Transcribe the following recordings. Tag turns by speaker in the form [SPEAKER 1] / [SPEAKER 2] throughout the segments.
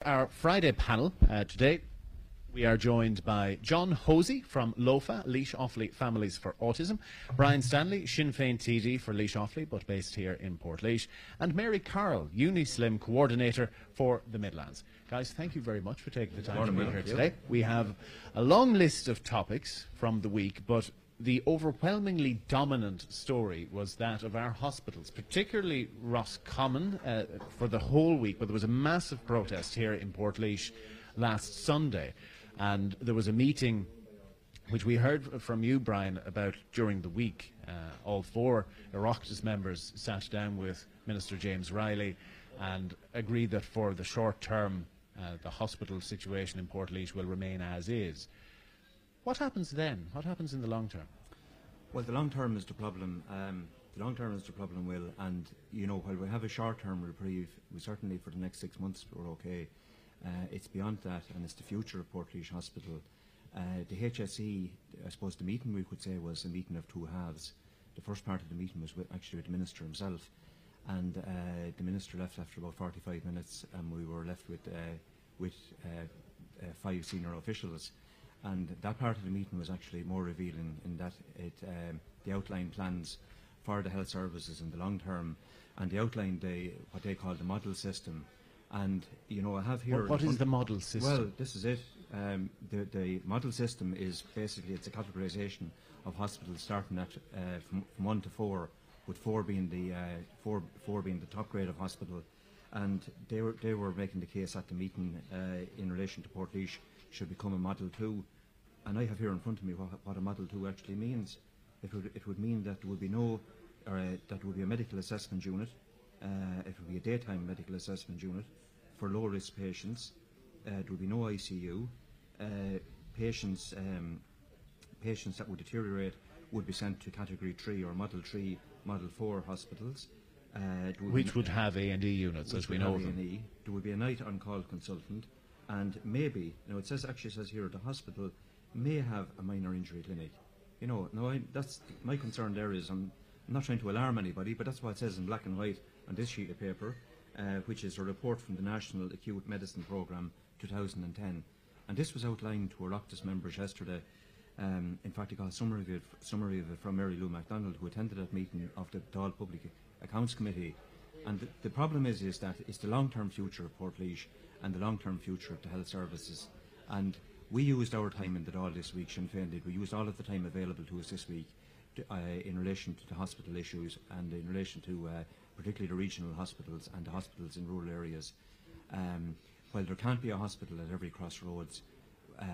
[SPEAKER 1] Our Friday panel today, we are joined by John Hosey from Laois, Offaly Families for Autism, Brian Stanley, Sinn Féin TD for Offaly, but based here in Portlaoise, and Mary Carroll, Unislim co-ordinator for the Midlands. Guys, thank you very much for taking the time to be here today. We have a long list of topics from the week, but the overwhelmingly dominant story was that of our hospitals, particularly Roscommon, for the whole week. But there was a massive protest here in Portlaoise last Sunday, and there was a meeting which we heard from you, Brian, about during the week. All four Oireachtas members sat down with Minister James Riley and agreed that for the short term the hospital situation in Portlaoise will remain as is. What happens then? What happens in the long term?
[SPEAKER 2] Well, the long term is the problem. The long term is the problem, Will, and you know, while we have a short term reprieve, we certainly for the next 6 months we're okay. It's beyond that, and it's the future of Portlaoise Hospital. The HSE, I suppose the meeting we could say was a meeting of two halves. The first part of the meeting was actually with the Minister himself, and the Minister left after about 45 minutes, and we were left with 5 senior officials. And that part of the meeting was actually more revealing in that they outlined plans for the health services in the long term, and they outlined what they call the model system. And you know, I have here.
[SPEAKER 1] What is the model system?
[SPEAKER 2] Well, this is it. The model system is basically it's a categorisation of hospitals starting at from 1 to 4, with 4 being the 4 being the top grade of hospital. And they were making the case at the meeting in relation to Portlaoise should become a Model 2. And I have here in front of me what a Model 2 actually means. It would mean that there would be that would be a medical assessment unit. It would be a daytime medical assessment unit for low risk patients. There would be no ICU. Patients that would deteriorate would be sent to Category 3 or Model 3, Model 4 hospitals.
[SPEAKER 1] Which would have A&E units, as we know them.
[SPEAKER 2] There would be a night on-call consultant, and maybe, now it actually says here, the hospital may have a minor injury clinic. You know, now that's my concern there is, I'm not trying to alarm anybody, but that's what it says in black and white on this sheet of paper, which is a report from the National Acute Medicine Programme 2010. And this was outlined to our Oireachtas members yesterday. In fact, I got a summary of it from Mary Lou MacDonald, who attended that meeting of the Dáil Public Accounts Committee. And the problem is that it's the long-term future of Portlaoise and the long-term future of the health services. And we used our time in the Dáil this week, Sinn Féin did. We used all of the time available to us this week in relation to the hospital issues and in relation to particularly the regional hospitals and the hospitals in rural areas. While there can't be a hospital at every crossroads,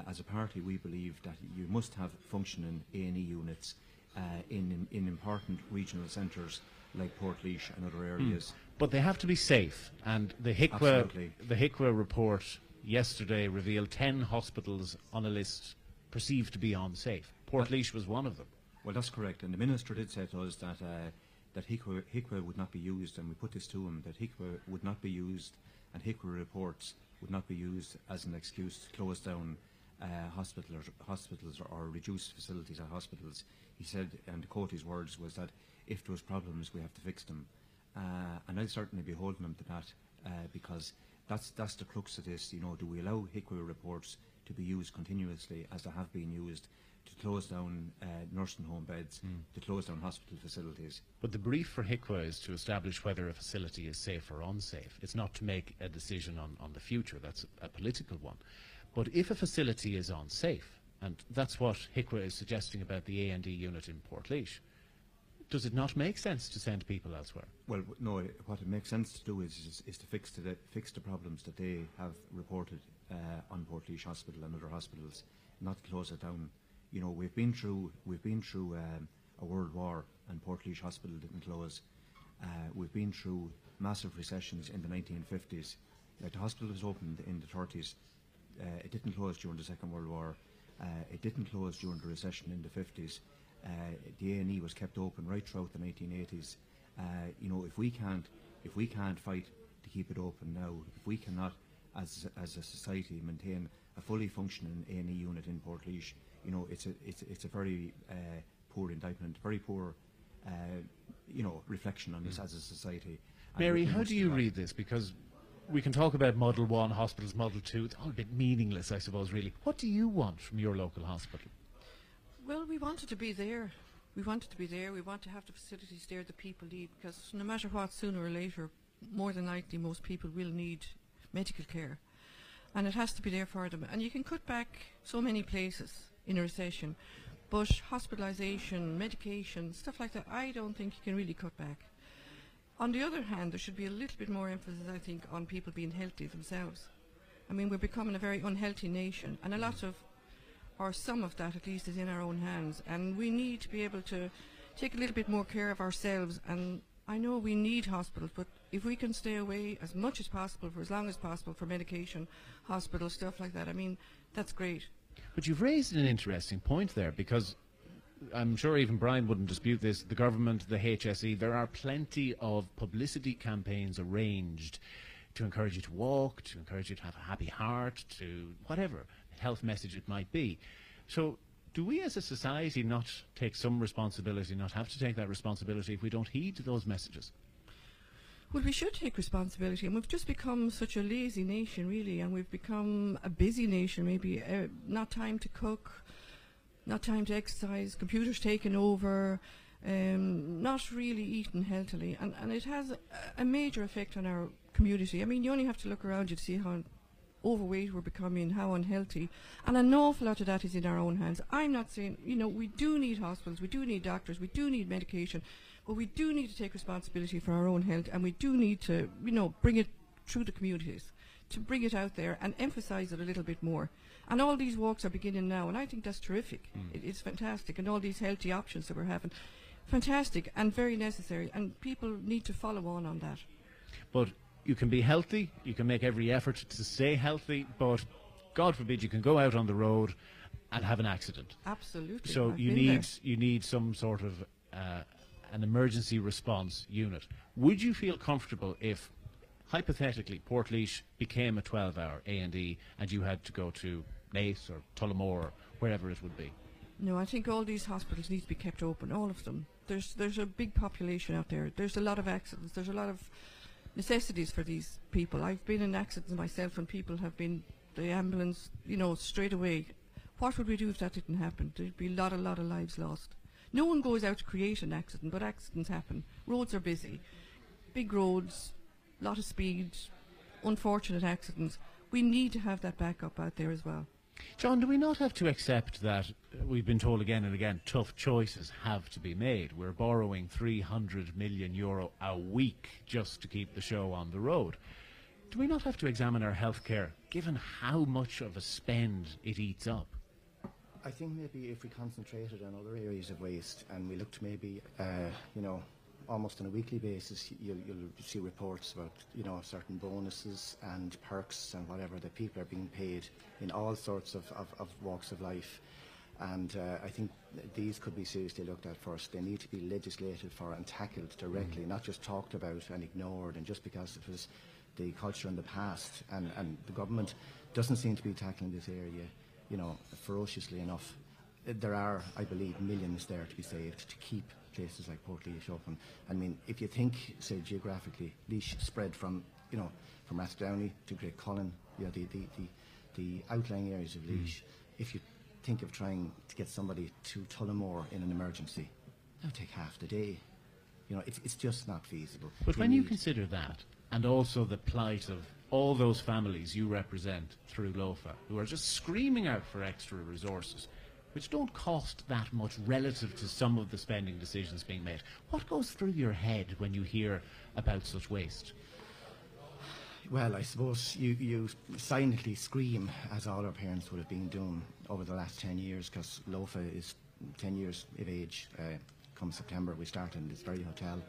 [SPEAKER 2] as a party we believe that you must have functioning A&E units in important regional centres like Portlaoise and other areas.
[SPEAKER 1] But they have to be safe, and the HICWA report yesterday revealed 10 hospitals on a list perceived to be unsafe. Portlaoise was one of them.
[SPEAKER 2] Well, that's correct, and the Minister did say to us that HICWA would not be used, and we put this to him, that HICWA would not be used, and HICWA reports would not be used as an excuse to close down hospitals or reduce facilities at hospitals. He said, and to quote his words, was that if there was problems, we have to fix them. And I'll certainly be holding him to that, because that's the crux of this. You know, do we allow HICWA reports to be used continuously as they have been used to close down nursing home beds, to close down hospital facilities?
[SPEAKER 1] But the brief for HICWA is to establish whether a facility is safe or unsafe. It's not to make a decision on the future. That's a political one. But if a facility is unsafe, and that's what HICWA is suggesting about the A&E unit in Portlaoise, does it not make sense to send people elsewhere?
[SPEAKER 2] Well, no. What it makes sense to do is to fix the problems that they have reported on Portlaoise Hospital and other hospitals, not to close it down. You know, we've been through a world war, and Portlaoise Hospital didn't close. We've been through massive recessions in the 1950s. The hospital was opened in the 30s. It didn't close during the Second World War. It didn't close during the recession in the 50s. The A&E was kept open right throughout the 1980s. You know, if we can't fight to keep it open now, if we cannot, as a society, maintain a fully functioning A&E unit in Portlaoise, you know, it's a very poor indictment, very poor, you know, reflection on us as a society.
[SPEAKER 1] Mary, how do you read this? Because we can talk about Model 1 hospitals, Model 2. It's all a bit meaningless, I suppose, really. What do you want from your local hospital?
[SPEAKER 3] Well, we want it to be there. We want it to be there. We want to have the facilities there that people need, because no matter what, sooner or later, more than likely, most people will need medical care. And it has to be there for them. And you can cut back so many places in a recession, but hospitalisation, medication, stuff like that, I don't think you can really cut back. On the other hand, there should be a little bit more emphasis, I think, on people being healthy themselves. I mean, we're becoming a very unhealthy nation, and a lot of, or some of that at least, is in our own hands. And we need to be able to take a little bit more care of ourselves. And I know we need hospitals, but if we can stay away as much as possible, for as long as possible, for medication, hospital, stuff like that, I mean, that's great.
[SPEAKER 1] But you've raised an interesting point there, because I'm sure even Brian wouldn't dispute this. The government, the HSE, there are plenty of publicity campaigns arranged to encourage you to walk, to encourage you to have a happy heart, to whatever health message it might be. So do we as a society not take some responsibility, not have to take that responsibility if we don't heed those messages?
[SPEAKER 3] Well, we should take responsibility, and we've just become such a lazy nation, really, and we've become a busy nation, maybe not time to cook, not time to exercise, computers taking over, not really eating healthily, and it has a major effect on our community. I mean, you only have to look around you to see how overweight we're becoming, how unhealthy, and an awful lot of that is in our own hands. I'm not saying, you know, we do need hospitals, we do need doctors, we do need medication, but we do need to take responsibility for our own health, and we do need to, you know, bring it through the communities, to bring it out there and emphasise it a little bit more. And all these walks are beginning now, and I think that's terrific. It's fantastic, and all these healthy options that we're having, fantastic and very necessary, and people need to follow on that.
[SPEAKER 1] But you can be healthy, you can make every effort to stay healthy, but God forbid you can go out on the road and have an accident.
[SPEAKER 3] Absolutely.
[SPEAKER 1] So you need some sort of an emergency response unit. Would you feel comfortable if, hypothetically, Portlaoise became a 12-hour A&E and you had to go to Laois or Tullamore or wherever it would be?
[SPEAKER 3] No, I think all these hospitals need to be kept open, all of them. There's a big population out there. There's a lot of accidents. There's a lot of necessities for these people. I've been in accidents myself, and people have been, the ambulance, you know, straight away. What would we do if that didn't happen? There'd be a lot of lives lost. No one goes out to create an accident, but accidents happen. Roads are busy. Big roads, lot of speed, unfortunate accidents. We need to have that backup out there as well.
[SPEAKER 1] John, do we not have to accept that we've been told again and again tough choices have to be made? We're borrowing €300 million a week just to keep the show on the road. Do we not have to examine our healthcare, given how much of a spend it eats up?
[SPEAKER 4] I think maybe if we concentrated on other areas of waste and we looked maybe, you know, almost on a weekly basis, you'll see reports about, you know, certain bonuses and perks and whatever that people are being paid in all sorts of walks of life. And I think these could be seriously looked at first. They need to be legislated for and tackled directly, not just talked about and ignored, and just because it was the culture in the past. And the government doesn't seem to be tackling this area, you know, ferociously enough. There are, I believe, millions there to be saved to keep places like Portlaoise open. I mean, if you think, say, geographically, Laois spread from, you know, from Rathdowney to Great Cullen, you know, the outlying areas of Laois. If you think of trying to get somebody to Tullamore in an emergency, that would take half the day. You know, it's just not feasible.
[SPEAKER 1] But when you consider that, and also the plight of all those families you represent through LOFA, who are just screaming out for extra resources, which don't cost that much relative to some of the spending decisions being made, what goes through your head when you hear about such waste?
[SPEAKER 4] Well, I suppose you silently scream, as all our parents would have been doing over the last 10 years, because LOFA is 10 years of age. Come September, we start in this very hotel.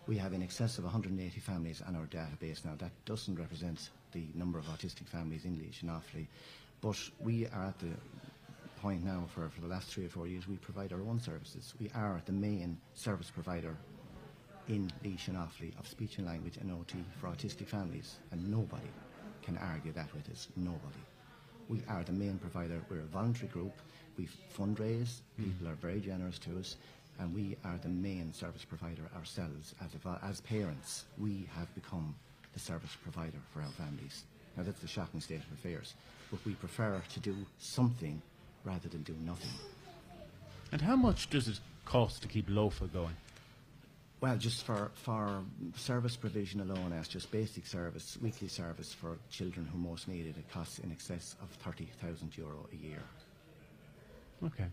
[SPEAKER 4] We have in excess of 180 families on our database now. That doesn't represent the number of autistic families in Laois and Offaly, but we are at the point now for the last 3 or 4 years we provide our own services. We are the main service provider in Laois and Offaly of speech and language and OT for autistic families, and nobody can argue that with us. Nobody. We are the main provider. We're a voluntary group. We fundraise. People are very generous to us, and we are the main service provider ourselves. As parents, we have become the a service provider for our families. Now, that's the shocking state of affairs. But we prefer to do something rather than do nothing.
[SPEAKER 1] And how much does it cost to keep LOFA going?
[SPEAKER 4] Well, just for service provision alone, as just basic service, weekly service for children who most need it, it costs in excess of €30,000 a year.
[SPEAKER 1] Okay.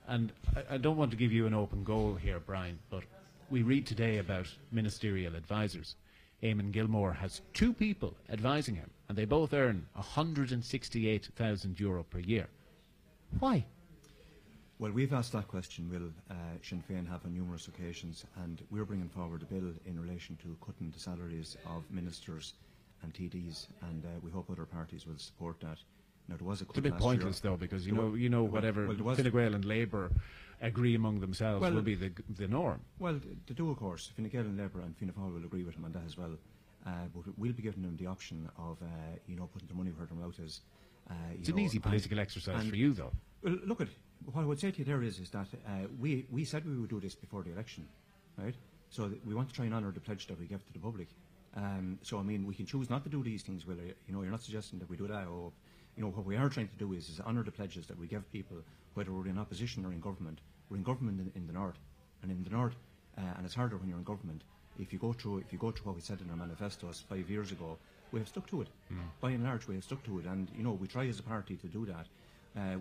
[SPEAKER 1] And I don't want to give you an open goal here, Brian, but we read today about ministerial advisors. Eamon Gilmore has 2 people advising him, and they both earn €168,000 per year. Why?
[SPEAKER 2] Well, we've asked that question, will Sinn Féin have on numerous occasions, and we're bringing forward a bill in relation to cutting the salaries of ministers and TDs, and we hope other parties will support that. Now, there was a cut
[SPEAKER 1] It's a bit
[SPEAKER 2] last
[SPEAKER 1] pointless,
[SPEAKER 2] year.
[SPEAKER 1] though, because whatever Fine Gael and Labour agree among themselves will be the norm.
[SPEAKER 2] Well, they do, of course. Fine Gael and Labour and Fianna Fáil will agree with them on that as well. But we'll be giving them the option of, putting their money where their mouth is.
[SPEAKER 1] It's an easy political exercise for you, though.
[SPEAKER 2] Well, look, what I would say to you there is that we said we would do this before the election, right? So we want to try and honour the pledge that we gave to the public. So, I mean, we can choose not to do these things, Will. You're not suggesting that we do that. Or, what we are trying to do is honour the pledges that we give people, whether we're in opposition or in government. We're in government in the north, and in the north, and it's harder when you're in government. If you go through what we said in our manifestos 5 years ago, we have stuck to it. By and large, we have stuck to it, and we try as a party to do that.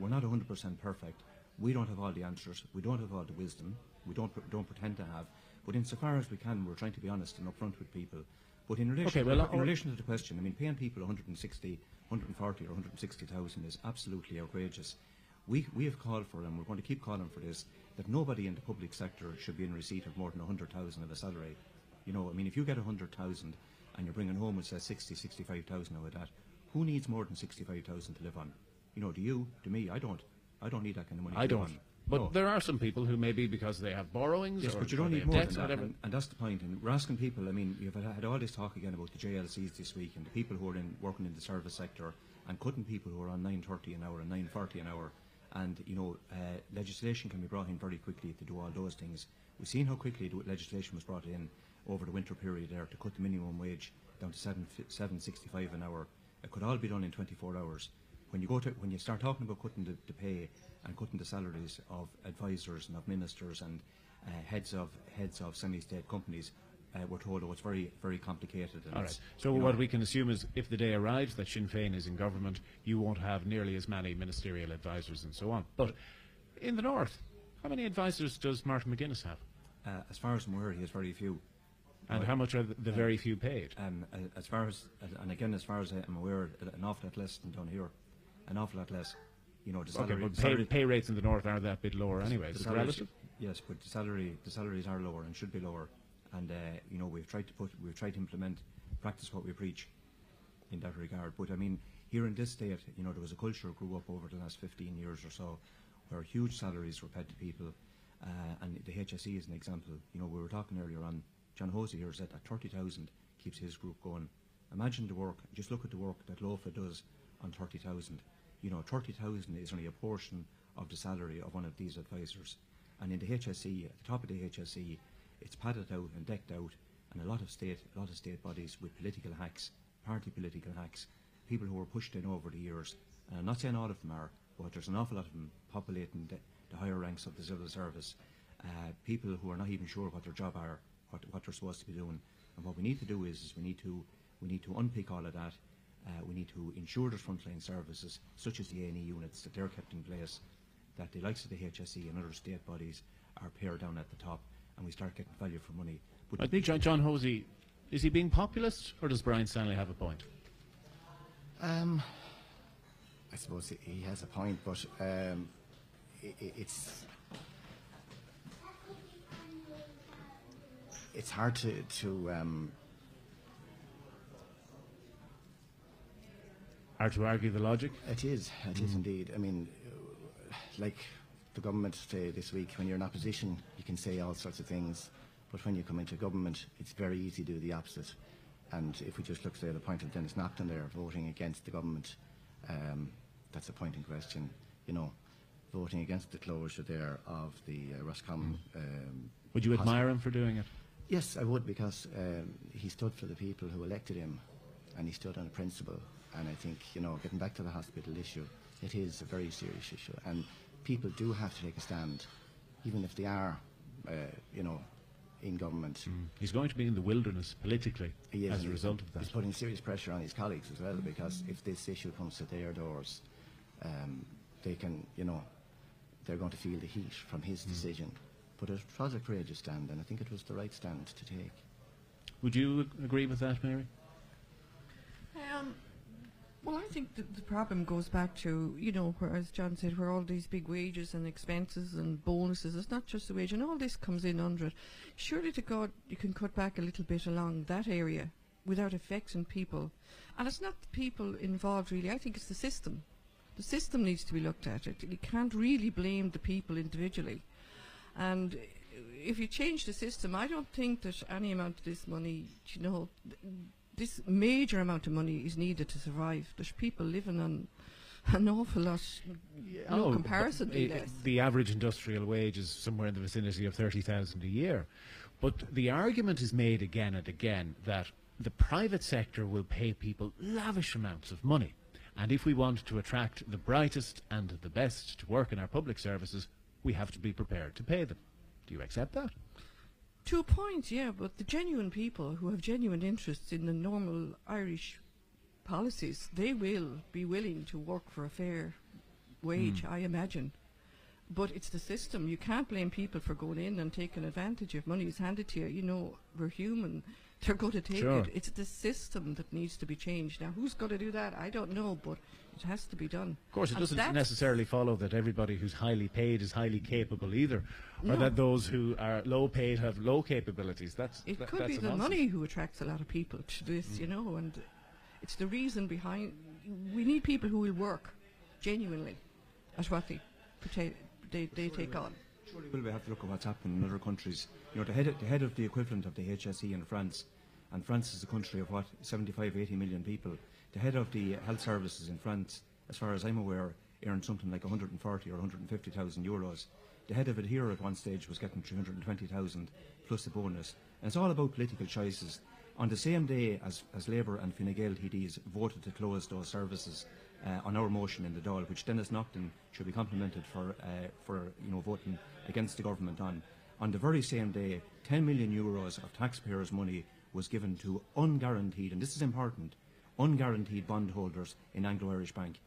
[SPEAKER 2] We're not 100% perfect. We don't have all the answers. We don't have all the wisdom. We don't pretend to have. But insofar as we can, we're trying to be honest and upfront with people. But in relation, in relation to the question, I mean, paying people 160, 140 or 160,000 is absolutely outrageous. We have called for, and we're going to keep calling for this, that nobody in the public sector should be in receipt of more than 100,000 of a salary. I mean, if you get 100,000 and you're bringing home, it says 60, 65,000 out of that, who needs more than 65,000 to live on? Do you? To me, I don't. I don't need that kind of money.
[SPEAKER 1] I don't. But there are some people who maybe because they have borrowings,
[SPEAKER 2] yes,
[SPEAKER 1] or
[SPEAKER 2] but you don't need
[SPEAKER 1] more
[SPEAKER 2] more than that, and that's the point. And we're asking people. I mean, you've had all this talk again about the JLCs this week, and the people who are working in the service sector, and cutting people who are on 9.30 an hour and 9.40 an hour. And legislation can be brought in very quickly to do all those things. We've seen how quickly the legislation was brought in over the winter period there to cut the minimum wage down to $7.65 an hour. It could all be done in 24 hours. When you start talking about cutting the pay and cutting the salaries of advisors and of ministers and heads of semi-state companies, we're told it's very, very complicated. And
[SPEAKER 1] all right. So what we can assume is, if the day arrives that Sinn Féin is in government, you won't have nearly as many ministerial advisors and so on. But in the north, how many advisors does Martin McGuinness have?
[SPEAKER 2] As far as I'm aware, he has very few.
[SPEAKER 1] And how much are the very few paid?
[SPEAKER 2] As far as I'm aware, an awful lot less than down here. An awful lot less. The salary,
[SPEAKER 1] but pay rates in the north are that bit lower anyway. Is it relative?
[SPEAKER 2] Yes, but the salaries are lower and should be lower. And we've tried to implement, practice what we preach in that regard. But I mean, here in this state, there was a culture grew up over the last 15 years or so, where huge salaries were paid to people, and the HSE is an example. We were talking earlier on. John Hosey here said that 30,000 keeps his group going. Imagine the work. Just look at the work that LOFA does on 30,000. 30,000 is only a portion of the salary of one of these advisors. And in the HSE, at the top of the HSE, it's padded out and decked out, and a lot of state bodies with political hacks, party political hacks, people who were pushed in over the years. And I'm not saying all of them are, but there's an awful lot of them populating the higher ranks of the civil service. People who are not even sure what their job are, what they're supposed to be doing. And what we need to do is we need to unpick all of that. We need to ensure that frontline services, such as the A&E units, that they're kept in place, that the likes of the HSE and other state bodies are pared down at the top, and we start getting value for money. But
[SPEAKER 1] I think John Hosey, is he being populist, or does Brian Stanley have a point?
[SPEAKER 4] I suppose he has a point, but it's hard to
[SPEAKER 1] hard to argue the logic.
[SPEAKER 4] It is indeed. I mean, like the government say this week, when you're in opposition, you can say all sorts of things, but when you come into government, it's very easy to do the opposite. And if we just look, say, at the point of Dennis Nocton there voting against the government, that's a point in question. Voting against the closure there of the Roscommon.
[SPEAKER 1] Would you admire him for doing it?
[SPEAKER 4] Yes, I would, because he stood for the people who elected him, and he stood on a principle. And I think, getting back to the hospital issue, it is a very serious issue, and people do have to take a stand, even if they are, in government.
[SPEAKER 1] He's going to be in the wilderness politically as a result of that.
[SPEAKER 4] He's putting serious pressure on his colleagues as well, because if this issue comes to their doors, they can, they're going to feel the heat from his decision. But it was a courageous stand, and I think it was the right stand to take.
[SPEAKER 1] Would you agree with that, Mary?
[SPEAKER 3] Well, I think the problem goes back to, where, as John said, where all these big wages and expenses and bonuses, it's not just the wage, and all this comes in under it. Surely to God, you can cut back a little bit along that area without affecting people. And it's not the people involved, really. I think it's the system. The system needs to be looked at. You can't really blame the people individually. And if you change the system, I don't think that any amount of this money, this major amount of money is needed to survive. There's people living on an awful lot, comparatively less.
[SPEAKER 1] The average industrial wage is somewhere in the vicinity of 30,000 a year. But the argument is made again and again that the private sector will pay people lavish amounts of money. And if we want to attract the brightest and the best to work in our public services, we have to be prepared to pay them. Do you accept that?
[SPEAKER 3] To a point, yeah, but the genuine people who have genuine interests in the normal Irish policies, they will be willing to work for a fair wage, I imagine. But it's the system. You can't blame people for going in and taking advantage of money is handed to you. We're human. They're going to take it. It's the system that needs to be changed. Now, who's going to do that? I don't know, but it has to be done.
[SPEAKER 1] Of course, it doesn't necessarily follow that everybody who's highly paid is highly capable either, or that those who are low paid have low capabilities.
[SPEAKER 3] It could be the money who attracts a lot of people to this, and it's the reason behind. We need people who will work genuinely at what they take on.
[SPEAKER 2] Surely will we have to look at what's happening in other countries. The head of the equivalent of the HSE in France, and France is a country of 75, 80 million people. The head of the health services in France, as far as I'm aware, earned something like 140 or 150,000 euros. The head of it here at one stage was getting 320,000 plus a bonus. And it's all about political choices. On the same day as Labour and Fine Gael TDs voted to close those services on our motion in the Dáil, which Dennis Naughton should be complimented for voting against the government on the very same day, 10 million euros of taxpayers' money was given to unguaranteed, and this is important, unguaranteed bondholders in Anglo-Irish Bank.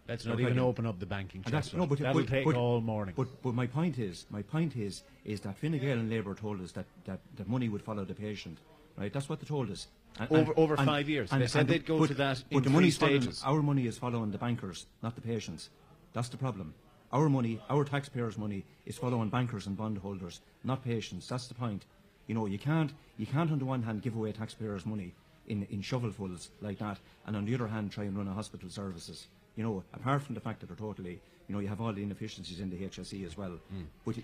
[SPEAKER 1] Let's not even open up the banking chest. That'll take all morning.
[SPEAKER 2] But my point is that Fine Gael and Labour told us that money would follow the patient. Right, that's what they told us.
[SPEAKER 1] Over 5 years. They said they'd go to that in 3 stages.
[SPEAKER 2] Our money is following the bankers, not the patients. That's the problem. Our money, our taxpayers' money, is following bankers and bondholders, not patients. That's the point. You can't on the one hand give away taxpayers' money in shovelfuls like that, and on the other hand try and run a hospital services. Apart from the fact that they're totally, you have all the inefficiencies in the HSE as well. But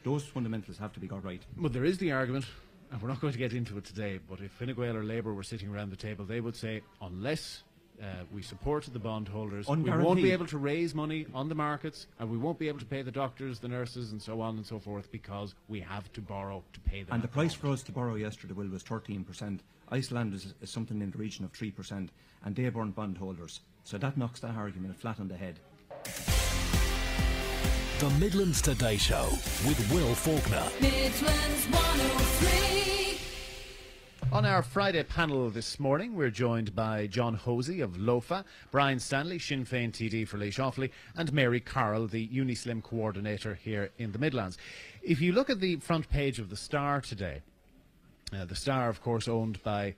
[SPEAKER 2] those fundamentals have to be got right.
[SPEAKER 1] But there is the argument, and we're not going to get into it today, but if Fine Gael or Labour were sitting around the table, they would say, unless we support the bondholders, we won't be able to raise money on the markets, and we won't be able to pay the doctors, the nurses, and so on and so forth, because we have to borrow to pay them.
[SPEAKER 2] And the price for us to borrow yesterday, Will, was 13%. Iceland is something in the region of 3%, and they burn bondholders. So that knocks that argument flat on the head.
[SPEAKER 5] The Midlands Today Show with Will Faulkner.
[SPEAKER 6] Midlands 103.
[SPEAKER 1] On our Friday panel this morning, we're joined by John Hosey of Laois, Brian Stanley, Sinn Féin TD for Laois Offaly, and Mary Carroll, the Unislim co-ordinator here in the Midlands. If you look at the front page of the Star today, the Star, of course, owned by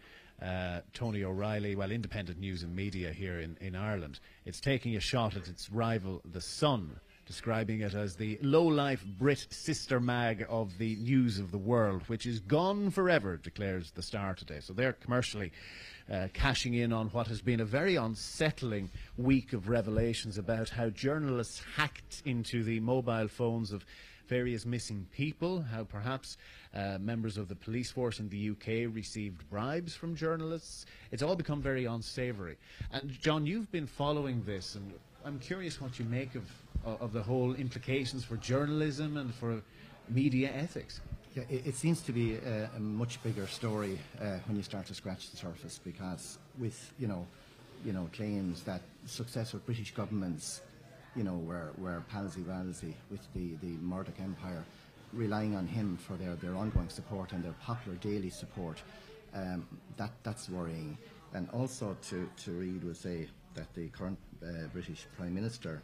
[SPEAKER 1] Tony O'Reilly, independent news and media here in Ireland, it's taking a shot at its rival, The Sun, describing it as the low-life Brit sister mag of the news of the world, which is gone forever, declares the Star today. So they're commercially cashing in on what has been a very unsettling week of revelations about how journalists hacked into the mobile phones of various missing people, how perhaps members of the police force in the UK received bribes from journalists. It's all become very unsavoury. And John, you've been following this, and I'm curious what you make of the whole implications for journalism and for media ethics.
[SPEAKER 4] Yeah, it seems to be a much bigger story when you start to scratch the surface, because with claims that successive British governments, were palsy-walsy with the Murdoch Empire, relying on him for their ongoing support and their popular daily support. That's worrying. And also to read would say that the current British Prime Minister,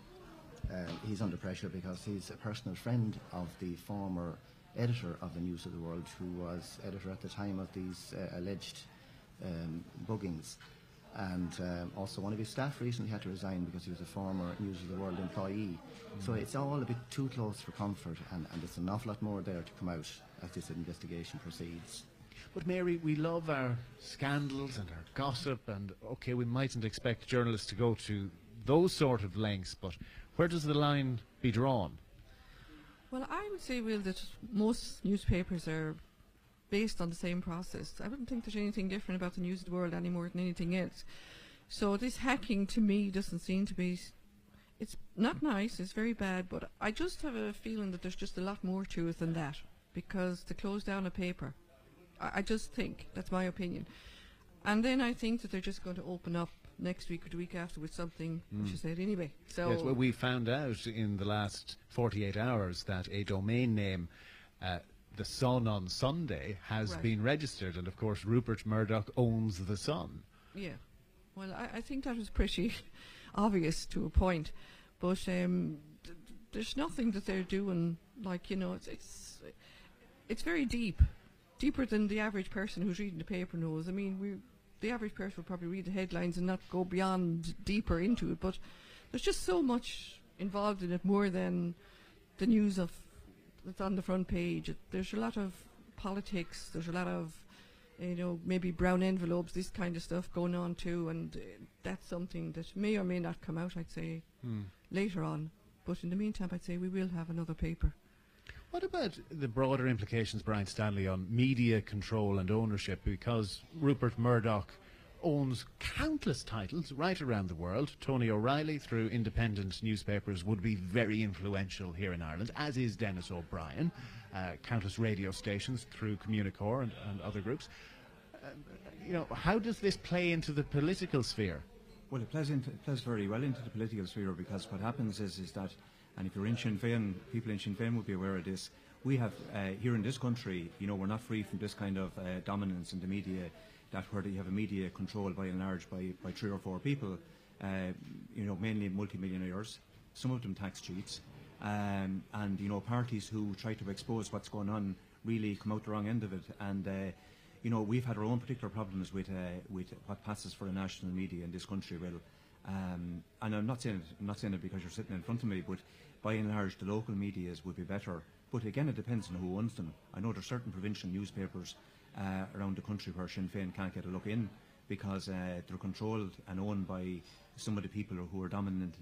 [SPEAKER 4] he's under pressure because he's a personal friend of the former editor of the News of the World, who was editor at the time of these alleged buggings. And also one of his staff recently had to resign because he was a former News of the World employee. So it's all a bit too close for comfort, and there's an awful lot more there to come out as this investigation proceeds.
[SPEAKER 1] But Mary, we love our scandals and our gossip, and okay, we mightn't expect journalists to go to those sort of lengths, but where does the line be drawn?
[SPEAKER 3] Well, I would say, Will, that most newspapers are based on the same process. I wouldn't think there's anything different about the News of the World any more than anything else. So this hacking, to me, doesn't seem to be... It's not nice, it's very bad, but I just have a feeling that there's just a lot more to it than that, because to close down a paper, I just think, that's my opinion. And then I think that they're just going to open up next week or the week after with something, which is said anyway. So
[SPEAKER 1] yes, well, we found out in the last 48 hours that a domain name, The Sun on Sunday, has been registered, and of course Rupert Murdoch owns The Sun.
[SPEAKER 3] Yeah, well, I think that was pretty obvious to a point, but there's nothing that they're doing, like, it's very deep, deeper than the average person who's reading the paper knows. I mean, the average person will probably read the headlines and not go beyond deeper into it, but there's just so much involved in it, more than the news that's on the front page. There's a lot of politics, there's a lot of maybe brown envelopes, this kind of stuff going on too, and that's something that may or may not come out, I'd say, later on. But in the meantime, I'd say we will have another paper.
[SPEAKER 1] What about the broader implications, Brian Stanley, on media control and ownership? Because Rupert Murdoch owns countless titles right around the world. Tony O'Reilly, through independent newspapers, would be very influential here in Ireland, as is Dennis O'Brien. Countless radio stations through Communicore and other groups. How does this play into the political sphere?
[SPEAKER 2] Well, it plays very well into the political sphere, because what happens is that, and if you're in Sinn Féin, people in Sinn Féin will be aware of this, we have, here in this country, we're not free from this kind of dominance in the media, that where you have a media controlled by and large by 3 or 4 people, mainly multimillionaires, some of them tax cheats, and parties who try to expose what's going on really come out the wrong end of it. And we've had our own particular problems with what passes for the national media in this country, Will. And I'm not saying it because you're sitting in front of me, but by and large the local medias would be better. But again, it depends on who owns them. I know there's certain provincial newspapers around the country where Sinn Féin can't get a look in, because they're controlled and owned by some of the people who are dominant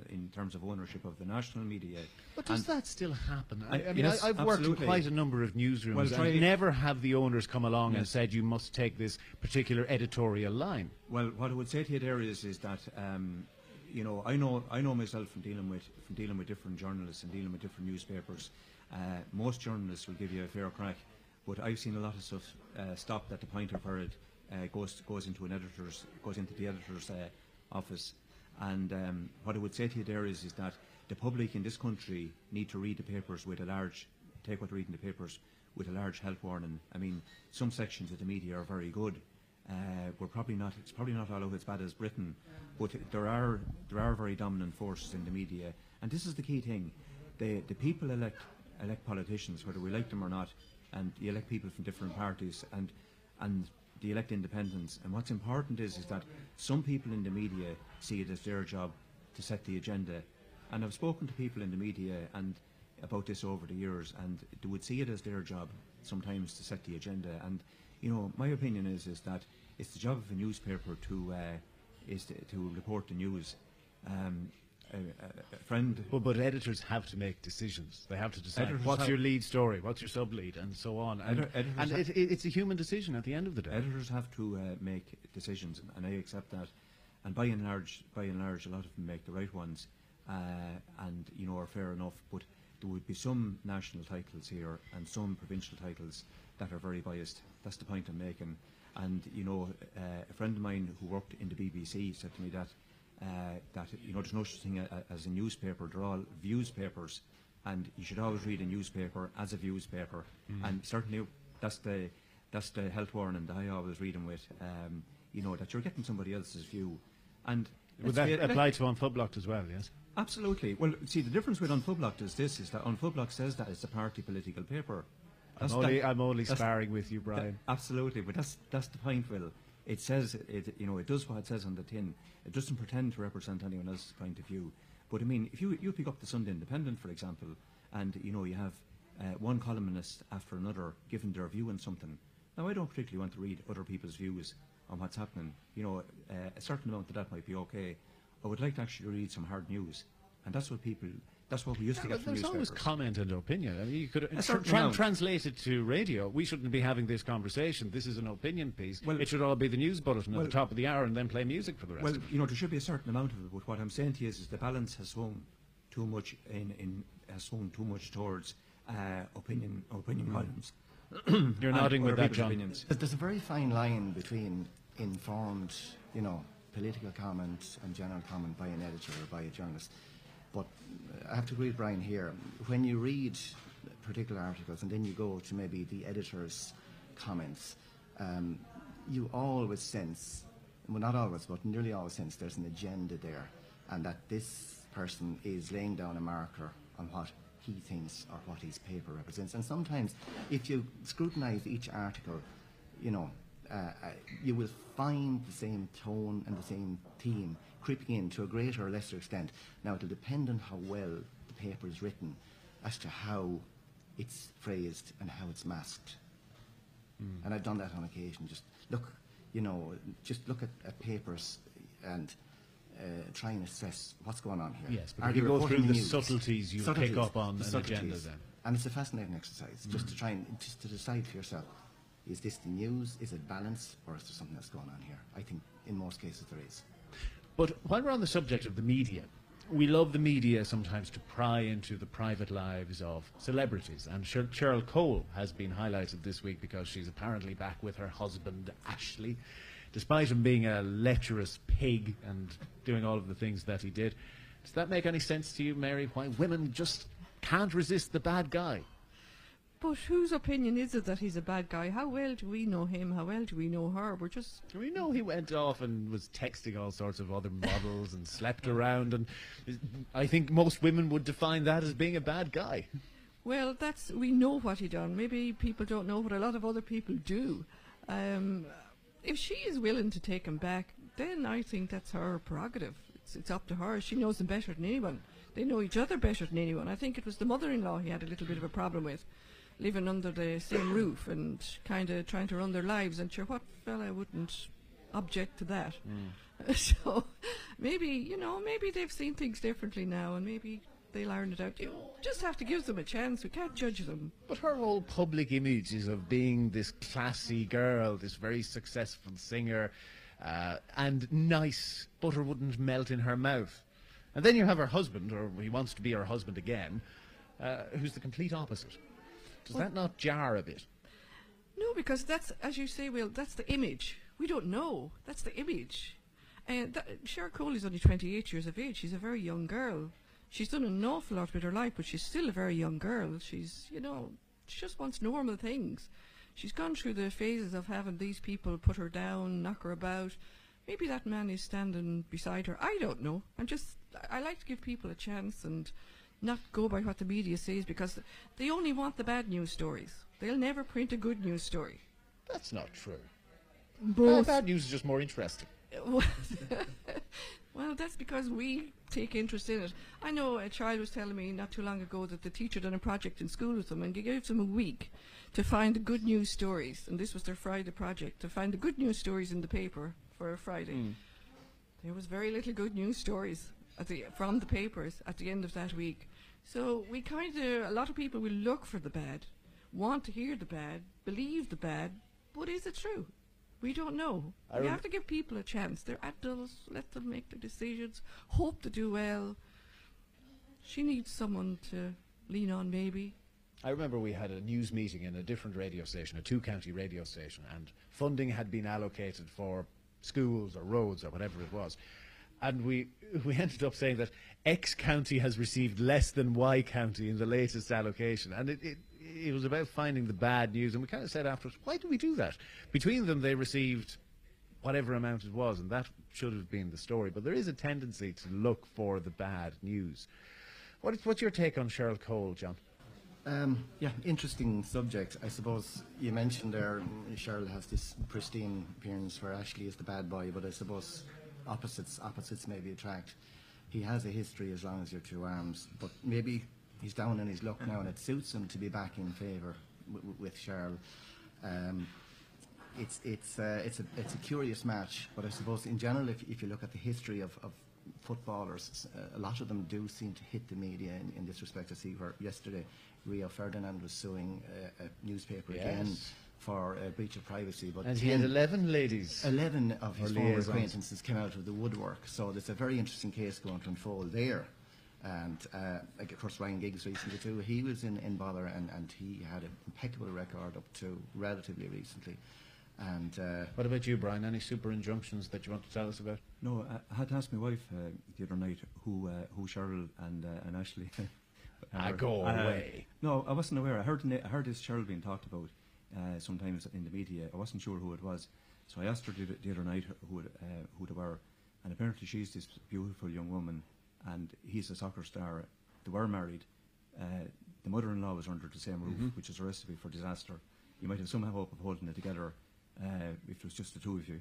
[SPEAKER 2] in terms of ownership of the national media.
[SPEAKER 1] But does that still happen?
[SPEAKER 2] Yes,
[SPEAKER 1] I've worked in quite a number of newsrooms, and never have the owners come along and said you must take this particular editorial line. Well,
[SPEAKER 2] what I would say to you there is that I know myself from dealing with different journalists and dealing with different newspapers. Most journalists will give you a fair crack, but I've seen a lot of stuff stopped at the point of where it goes into the editor's office. And what I would say to you there is that the public in this country need to read the papers take what they're reading the papers with a large health warning. I mean, some sections of the media are very good. It's probably not all over as bad as Britain, but there are very dominant forces in the media, and this is the key thing. The people elect politicians, whether we like them or not, and you elect people from different parties, and they elect independents. And what's important is that some people in the media see it as their job to set the agenda. And I've spoken to people in the media and about this over the years, and they would see it as their job sometimes to set the agenda. And my opinion is that it's the job of a newspaper to report the news. A friend.
[SPEAKER 1] But editors have to make decisions. They have to decide what's your lead story, what's your sub-lead, and so on. And it's a human decision at the end of the day.
[SPEAKER 2] Editors have to make decisions, and I accept that. And by and large, a lot of them make the right ones, and are fair enough. But there would be some national titles here and some provincial titles that are very biased. That's the point I'm making. And you know, a friend of mine who worked in the BBC said to me that you know, there's no such thing as a newspaper. They're all views papers, and you should always read a newspaper as a views paper. And certainly that's the health warning that I always read them with. You know, that you're getting somebody else's view. And
[SPEAKER 1] would that apply to Unfublocked as well? Yes.
[SPEAKER 2] Absolutely. Well, see, the difference with Unfublocked is that Unfublocked says that it's a party political paper.
[SPEAKER 1] I'm only sparring with you, Brian.
[SPEAKER 2] Absolutely, but that's the point, Will. It says you know, it does what it says on the tin. It doesn't pretend to represent anyone else's point of view. But I mean, if you pick up the Sunday Independent, for example, and you know, you have one columnist after another giving their view on something. Now, I don't particularly want to read other people's views on what's happening. You know, a certain amount of that might be okay. I would like to actually read some hard news, and that's what we used to get from
[SPEAKER 1] newspapers. There's always comment and opinion. I mean, you could translate it to radio. We shouldn't be having this conversation. This is an opinion piece. Well, it should all be the news bulletin at the top of the hour and then play music for the rest.
[SPEAKER 2] Well, you know, there should be a certain amount of it, but what I'm saying to you is the balance has swung too much towards opinion columns.
[SPEAKER 1] You're nodding with that, John.
[SPEAKER 2] Opinions.
[SPEAKER 4] There's a very fine line between informed, you know, political comment and general comment by an editor or by a journalist. But I have to agree with Brian here. When you read particular articles and then you go to maybe the editor's comments, you always sense, well, not always, but nearly always sense there's an agenda there, and that this person is laying down a marker on what he thinks or what his paper represents. And sometimes, if you scrutinise each article, you know, you will find the same tone and the same theme creeping in to a greater or lesser extent. Now, it'll depend on how well the paper is written as to how it's phrased and how it's masked. And I've done that on occasion. Just look, you know, just look at papers and try and assess what's going on here.
[SPEAKER 1] Yes, but you go through the subtleties you pick up on an agenda then.
[SPEAKER 4] And it's a fascinating exercise, just to try and just to decide for yourself, is this the news, is it balanced, or is there something else going on here? I think in most cases there is.
[SPEAKER 1] But while we're on the subject of the media, we love the media sometimes to pry into the private lives of celebrities. And Cheryl Cole has been highlighted this week because she's apparently back with her husband, Ashley, despite him being a lecherous pig and doing all of the things that he did. Does that make any sense to you, Mary, why women just can't resist the bad guy?
[SPEAKER 3] But whose opinion is it that he's a bad guy? How well do we know him? How well do we know her?
[SPEAKER 1] We know he went off and was texting all sorts of other models and slept around, and I think most women would define that as being a bad guy.
[SPEAKER 3] Well, we know what he done. Maybe people don't know what a lot of other people do. If she is willing to take him back, then I think that's her prerogative. It's up to her. She knows him better than anyone. They know each other better than anyone. I think it was the mother-in-law he had a little bit of a problem with, living under the same roof and kind of trying to run their lives. And sure, what fella wouldn't object to that? So maybe they've seen things differently now, and maybe they'll iron it out. You just have to give them a chance. We can't judge them.
[SPEAKER 1] But her whole public image is of being this classy girl, this very successful singer, and nice. Butter wouldn't melt in her mouth. And then you have her husband, or he wants to be her husband again, who's the complete opposite. Does that not jar a bit?
[SPEAKER 3] No, because that's, as you say, Will, that's the image. We don't know. That's the image. And Cheryl Cole is only 28 years of age. She's a very young girl. She's done an awful lot with her life, but she's still a very young girl. She's, you know, she just wants normal things. She's gone through the phases of having these people put her down, knock her about. Maybe that man is standing beside her. I don't know. I like to give people a chance and not go by what the media says, because they only want the bad news stories. They'll never print a good news story.
[SPEAKER 1] That's not true.
[SPEAKER 3] Both.
[SPEAKER 1] Bad news is just more interesting.
[SPEAKER 3] Well, that's because we take interest in it. I know a child was telling me not too long ago that the teacher done a project in school with them and gave them a week to find the good news stories. And this was their Friday project, to find the good news stories in the paper for a Friday. There was very little good news stories from the papers at the end of that week. So a lot of people will look for the bad, want to hear the bad, believe the bad, but is it true? We don't know. We have to give people a chance. They're adults. Let them make their decisions. Hope to do well. She needs someone to lean on maybe.
[SPEAKER 1] I remember we had a news meeting in a different radio station, a two-county radio station, and funding had been allocated for schools or roads or whatever it was. And we ended up saying that X county has received less than Y county in the latest allocation. And it was about finding the bad news. And we kind of said afterwards, why do we do that? Between them, they received whatever amount it was, and that should have been the story. But there is a tendency to look for the bad news. What's your take on Cheryl Cole, John?
[SPEAKER 4] Yeah, interesting subject. I suppose you mentioned there Cheryl has this pristine appearance where Ashley is the bad boy, but I suppose opposites maybe attract. He has a history as long as you're two arms, but maybe he's down in his luck now and it suits him to be back in favour with Cheryl. It's a curious match, but I suppose in general if you look at the history of footballers, a lot of them do seem to hit the media in this respect. I see where yesterday Rio Ferdinand was suing a newspaper again for breach of privacy. But
[SPEAKER 1] and he had 11 ladies.
[SPEAKER 4] 11 of his former acquaintances came out of the woodwork. So there's a very interesting case going to unfold there. And of course Ryan Giggs recently too. He was in bother and he had an impeccable record up to relatively recently. And
[SPEAKER 1] what about you, Brian? Any super injunctions that you want to tell us about?
[SPEAKER 2] No, I had to ask my wife the other night who Cheryl and Ashley.
[SPEAKER 1] Go away.
[SPEAKER 2] No, I wasn't aware. I heard this Cheryl being talked about sometimes in the media. I wasn't sure who it was, so I asked her the other night who they were, and apparently she's this beautiful young woman, and he's a soccer star. They were married. The mother-in-law was under the same roof, which is a recipe for disaster. You might have some hope of holding it together if it was just the two of you.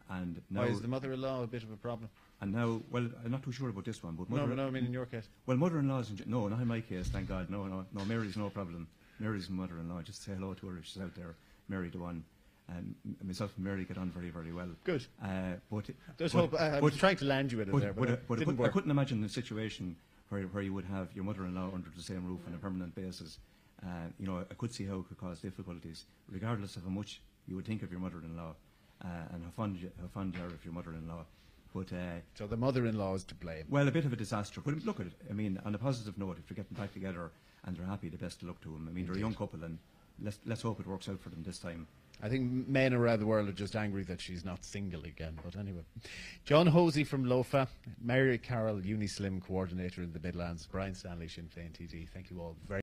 [SPEAKER 2] And now,
[SPEAKER 1] why is the mother-in-law a bit of a problem?
[SPEAKER 2] And now, well, I'm not too sure about this one, but
[SPEAKER 1] no, I mean in your case.
[SPEAKER 2] Well, mother-in-laws, no, not in my case, thank God. No, Mary's no problem. Mary's mother-in-law. Just say hello to her if she's out there. Mary, the one. And myself and Mary get on very, very well.
[SPEAKER 1] Good.
[SPEAKER 2] But
[SPEAKER 1] I was trying to land you with it there, but
[SPEAKER 2] I couldn't imagine a situation where you would have your mother-in-law under the same roof on a permanent basis. I could see how it could cause difficulties, regardless of how much you would think of your mother-in-law and how fond you are of your mother-in-law. But
[SPEAKER 1] so the mother-in-law is to blame.
[SPEAKER 2] Well, a bit of a disaster. But look at it. I mean, on a positive note, if they're getting back together and they're happy, the best of luck to them. I mean, they're a young couple, and let's hope it works out for them this time.
[SPEAKER 1] I think men around the world are just angry that she's not single again. But anyway, John Hosey from Laois, Mary Carroll, Unislim co-ordinator in the Midlands, Brian Stanley, Sinn Féin TD. Thank you all very